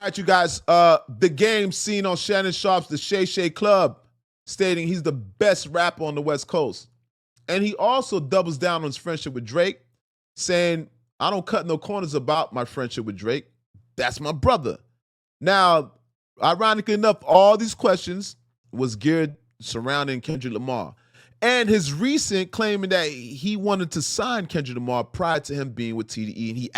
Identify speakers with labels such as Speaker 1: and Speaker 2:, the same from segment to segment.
Speaker 1: right, you guys. The game seen on Shannon Sharpe's The Shayshay Club, stating he's the best rapper on the West Coast. And he also doubles down on his friendship with Drake, saying, I don't cut no corners about my friendship with Drake. That's my brother. Now, ironically enough, all these questions was geared surrounding Kendrick Lamar. And his recent claiming that he wanted to sign Kendrick Lamar prior to him being with TDE, and he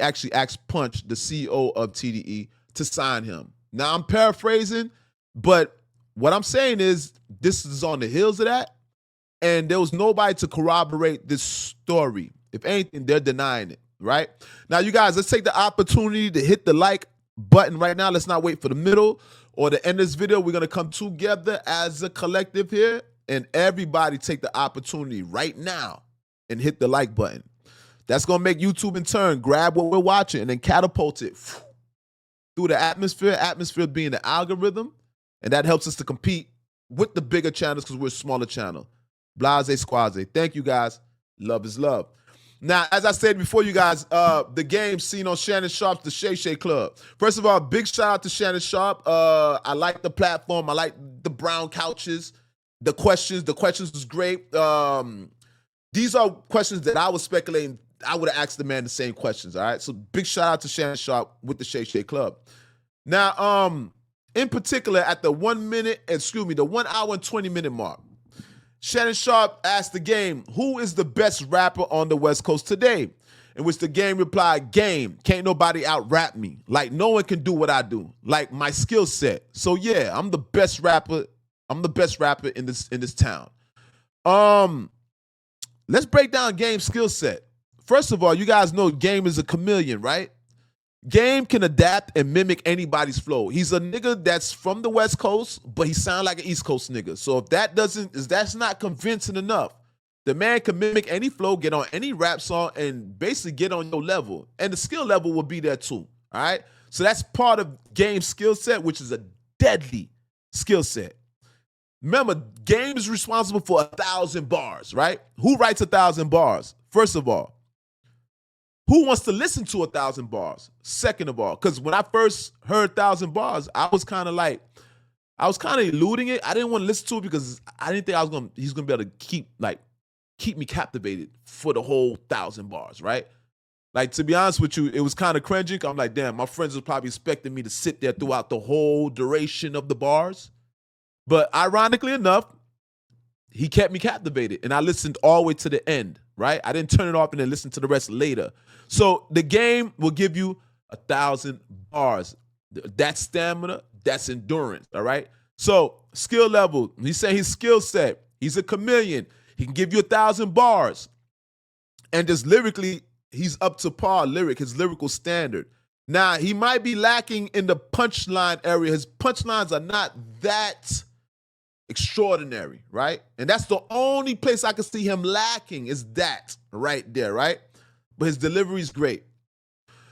Speaker 1: actually asked Punch, the CEO of TDE, to sign him. Now I'm paraphrasing, but what I'm saying is this is on the heels of that, and there was nobody to corroborate this story. If anything, they're denying it, right? Now, you guys, let's take the opportunity to hit the like button right now. Let's not wait for the middle or the end of this video. We're going to come together as a collective here, and everybody take the opportunity right now and hit the like button. That's going to make YouTube in turn grab what we're watching and then catapult it through the atmosphere being the algorithm, and that helps us to compete with the bigger channels because we're a smaller channel. Blase Squaze. Thank you, guys. Love is love. Now, as I said before, you guys, the game seen on Shannon Sharpe's The Shayshay Club. First of all, big shout out to Shannon Sharpe. I like the platform. I like the brown couches. The questions was great. These are questions that I was speculating I would have asked the man the same questions, all right? So big shout out to Shannon Sharpe with the Shayshay Club. Now, in particular, at the 1 hour and 20-minute mark, Shannon Sharpe asked the game, who is the best rapper on the West Coast today? In which the game replied, game, can't nobody out-rap me. Like, no one can do what I do. Like, my skill set. So, yeah, I'm the best rapper. I'm the best rapper in this town. Let's break down Game's skill set. First of all, you guys know Game is a chameleon, right? Game can adapt and mimic anybody's flow. He's a nigga that's from the West Coast, but he sounds like an East Coast nigga. So if that's not convincing enough, the man can mimic any flow, get on any rap song, and basically get on your level. And the skill level will be there too. All right. So that's part of Game's skill set, which is a deadly skill set. Remember, Game is responsible for 1,000 bars, right? Who writes 1,000 bars? First of all, who wants to listen to 1,000 bars? Second of all, because when I first heard 1,000 bars, I was kind of eluding it. I didn't want to listen to it because I didn't think he's gonna be able to keep me captivated for the whole 1,000 bars, right? Like, to be honest with you, it was kind of cringy. I'm like, damn, my friends was probably expecting me to sit there throughout the whole duration of the bars. But ironically enough, he kept me captivated, and I listened all the way to the end, right? I didn't turn it off and then listen to the rest later. So the game will give you 1,000 bars. That's stamina, that's endurance, all right? So skill level, he's saying his skill set, he's a chameleon. He can give you 1,000 bars. And just lyrically, he's up to par his lyrical standard. Now, he might be lacking in the punchline area. His punchlines are not that extraordinary, right? And that's the only place I can see him lacking is that right there, right? But his delivery is great.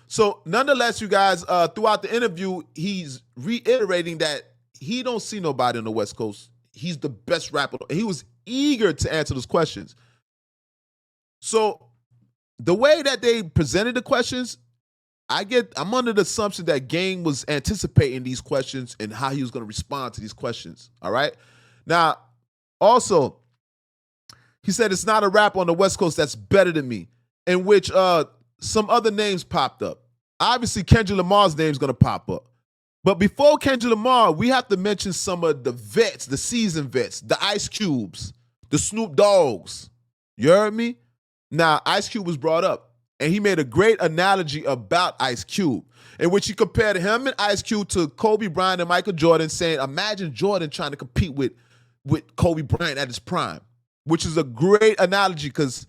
Speaker 1: So nonetheless, you guys, throughout the interview, he's reiterating that he don't see nobody on the West Coast. He's the best rapper. And he was eager to answer those questions. So the way that they presented the questions, I'm under the assumption that Game was anticipating these questions and how he was going to respond to these questions, all right? Now, also, he said it's not a rapper on the West Coast that's better than me, in which some other names popped up. Obviously, Kendrick Lamar's name is going to pop up. But before Kendrick Lamar, we have to mention some of the vets, the seasoned vets, the Ice Cubes, the Snoop Dogs. You heard me? Now, Ice Cube was brought up, and he made a great analogy about Ice Cube, in which he compared him and Ice Cube to Kobe Bryant and Michael Jordan, saying, imagine Jordan trying to compete with Kobe Bryant at his prime, which is a great analogy because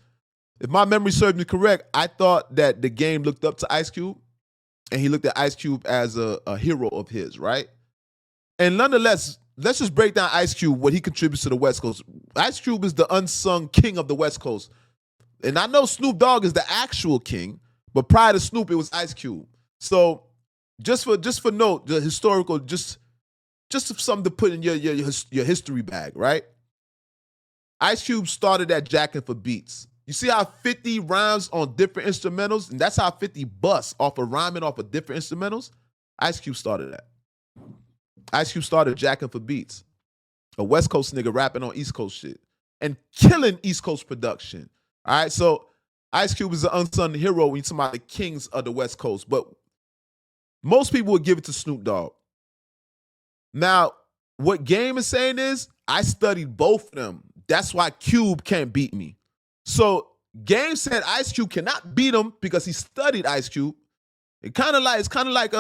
Speaker 1: if my memory serves me correct, I thought that the game looked up to Ice Cube, and he looked at Ice Cube as a hero of his, right? And nonetheless, let's just break down Ice Cube, what he contributes to the West Coast. Ice Cube is the unsung king of the West Coast. And I know Snoop Dogg is the actual king, but prior to Snoop, it was Ice Cube. So just for note, the historical, just something to put in your history bag, right? Ice Cube started at jacking for beats. You see how 50 rhymes on different instrumentals, and that's how 50 busts off of rhyming off of different instrumentals? Ice Cube started that. Ice Cube started jacking for beats. A West Coast nigga rapping on East Coast shit and killing East Coast production. All right, so Ice Cube is an unsung hero when you talk about the kings of the West Coast, but most people would give it to Snoop Dogg. Now, what Game is saying is, I studied both of them. That's why Cube can't beat me. So Game said Ice Cube cannot beat him because he studied Ice Cube. It's kind of like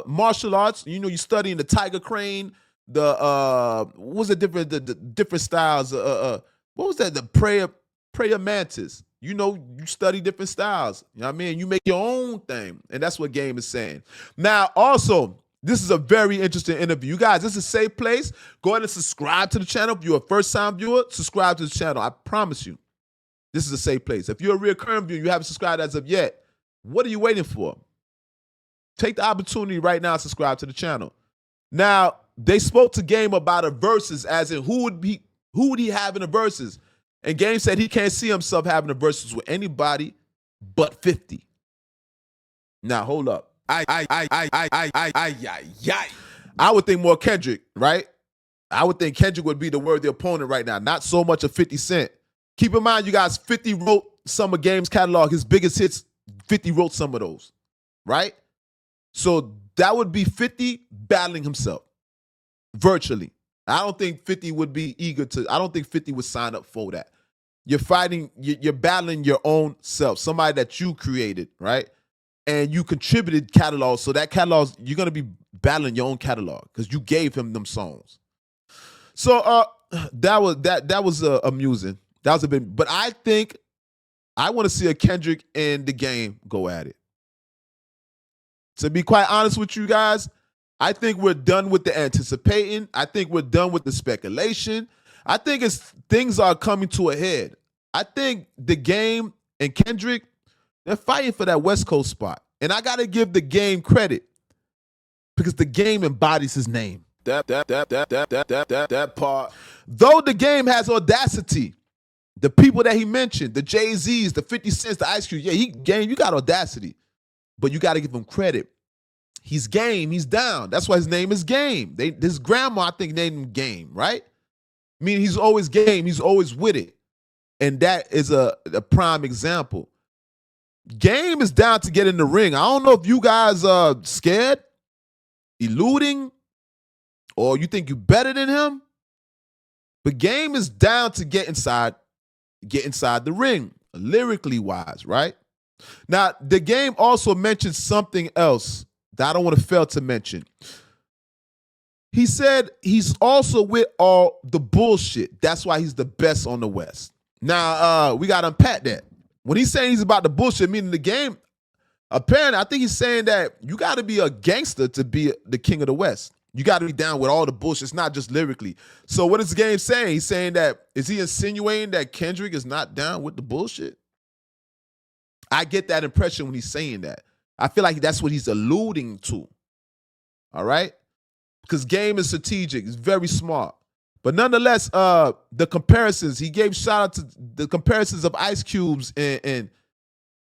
Speaker 1: martial arts. You know, you studying the Tiger Crane, the what was it different the different styles. What was that? The prayer mantis. You know, you study different styles. You know what I mean? You make your own thing, and that's what Game is saying. Now, also, this is a very interesting interview. You guys, this is a safe place. Go ahead and subscribe to the channel. If you're a first-time viewer, subscribe to the channel. I promise you, this is a safe place. If you're a recurring viewer, you haven't subscribed as of yet, what are you waiting for? Take the opportunity right now and subscribe to the channel. Now, they spoke to Game about a versus, as in who would he have in the versus? And Game said he can't see himself having a versus with anybody but 50. Now, hold up. I would think more Kendrick, right? I would think Kendrick would be the worthy opponent right now, not so much a 50 Cent. Keep in mind, you guys, 50 wrote some of Game's catalog. His biggest hits, 50 wrote some of those, right? So that would be 50 battling himself, virtually. I don't think 50 would be eager to, I don't think 50 would sign up for that. You're fighting, you're battling your own self, somebody that you created, right? And you contributed catalog, so that catalog, you're gonna be battling your own catalog because you gave him them songs. So that was amusing. That was a bit, but I think I want to see a Kendrick and the Game go at it. To be quite honest with you guys, I think we're done with the anticipating. I think we're done with the speculation. I think things are coming to a head. I think the Game and Kendrick, they're fighting for that West Coast spot. And I got to give the Game credit because the Game embodies his name. That part. Though the Game has audacity, the people that he mentioned, the Jay-Z's, the 50 Cents, the Ice Cube, yeah, Game, you got audacity. But you got to give him credit. He's Game. He's down. That's why his name is Game. His grandma, I think, named him Game, right? I mean, he's always game. He's always with it. And that is a prime example. Game is down to get in the ring. I don't know if you guys are scared, eluding, or you think you're better than him. But Game is down to get inside the ring, lyrically wise, right? Now, the Game also mentioned something else that I don't want to fail to mention. He said he's also with all the bullshit. That's why he's the best on the West. Now, we got to unpack that. When he's saying he's about the bullshit, meaning the Game, apparently, I think he's saying that you got to be a gangster to be the king of the West. You got to be down with all the bullshit. It's not just lyrically. So what is the Game saying? He's saying that, is he insinuating that Kendrick is not down with the bullshit? I get that impression when he's saying that. I feel like that's what he's alluding to. All right? Because Game is strategic. He's very smart. But nonetheless, the comparisons, he gave shout out to the comparisons of Ice Cubes, and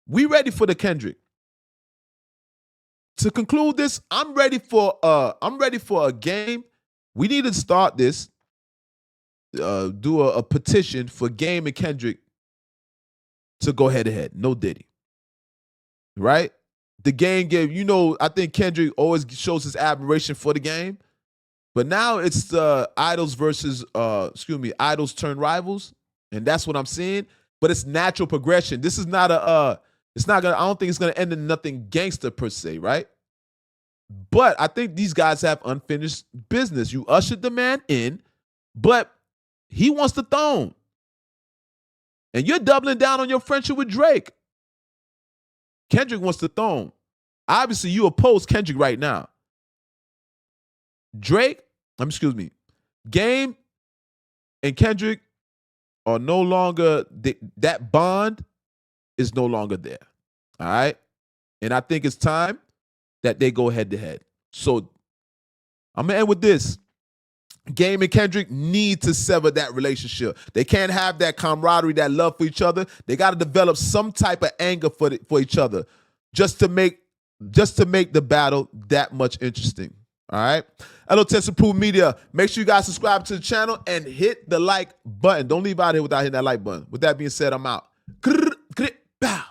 Speaker 1: we ready for the Kendrick. To conclude this, I'm ready for a game. We need to start this, do a petition for Game and Kendrick to go head to head. No Diddy. Right? The Game gave, I think Kendrick always shows his admiration for the Game. But now it's the idols versus, idols turn rivals. And that's what I'm seeing. But it's natural progression. This is not I don't think it's going to end in nothing gangster per se, right? But I think these guys have unfinished business. You ushered the man in, but he wants the throne. And you're doubling down on your friendship with Drake. Kendrick wants the throne. Obviously, you oppose Kendrick right now. Game and Kendrick are no longer, that bond is no longer there. All right? And I think it's time that they go head to head. So I'm going to end with this. Game and Kendrick need to sever that relationship. They can't have that camaraderie, that love for each other. They got to develop some type of anger for each other just to make just to make the battle that much interesting. All right. L.O.T.S Approved Media. Make sure you guys subscribe to the channel and hit the like button. Don't leave out here without hitting that like button. With that being said, I'm out. Bow.